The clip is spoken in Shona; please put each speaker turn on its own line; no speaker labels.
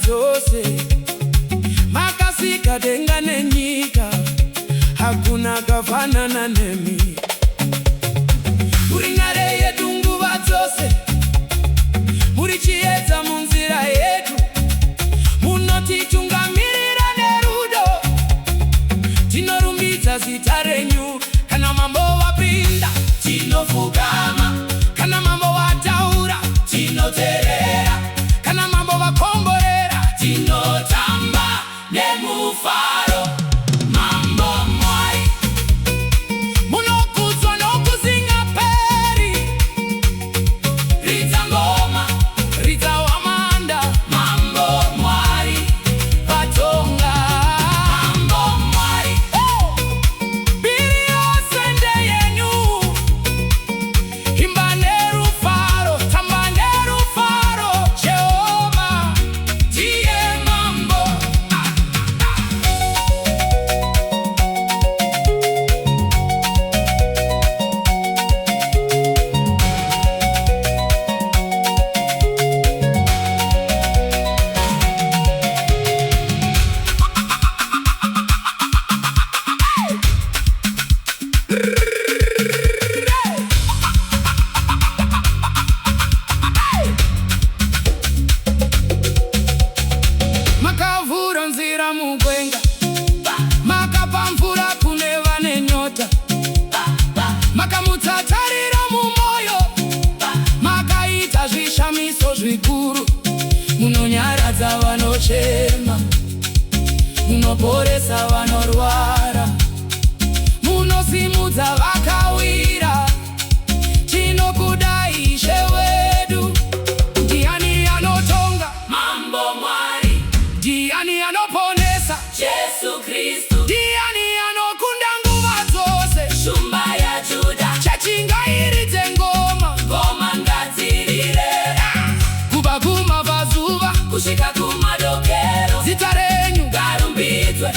dzose, makasika denga nenyika, hakuna kafanana nemi. Muri nhare yedu nguva dzose, muri chiedza munzira yedu, munotitungamirira nerudo. Tinorumbidza zita renyu, kana mambo vapinda tinofugama, kana mambo vataura tinoteerera, kana mambo vakomborera tinotamba nemufaro. Mambo Mwari munokudzwa nokusingaperi, ridza ngoma, ridza hwamanda. Mambo Mwari vatonga. Mambo Mwari mbiri yose ndeyenyu, imba nerufaro, tamba nerufaro. Jehova ndiye mambo. Makavhura nzira mugwenga, makapa mvura kune vane nyota, makamutsatarira mumwoyo, makaita zvishamiso zvikuru. Munonyaradza vanochema, munoporesa vanorwara, munosimudza vakawira. Tinokudai Ishe wedu. Ndiani anotonga? Mambo Mwari. Ndiani anoponesa? Jesu Kristu. Ndiani anokunda nguva dzose? Shumba ya Judha. Chachingairidze ngoma, ngoma ngadzirire, kubva kumabvazuva kusvika kumadokero. Zita renyu ngarumbidzwe.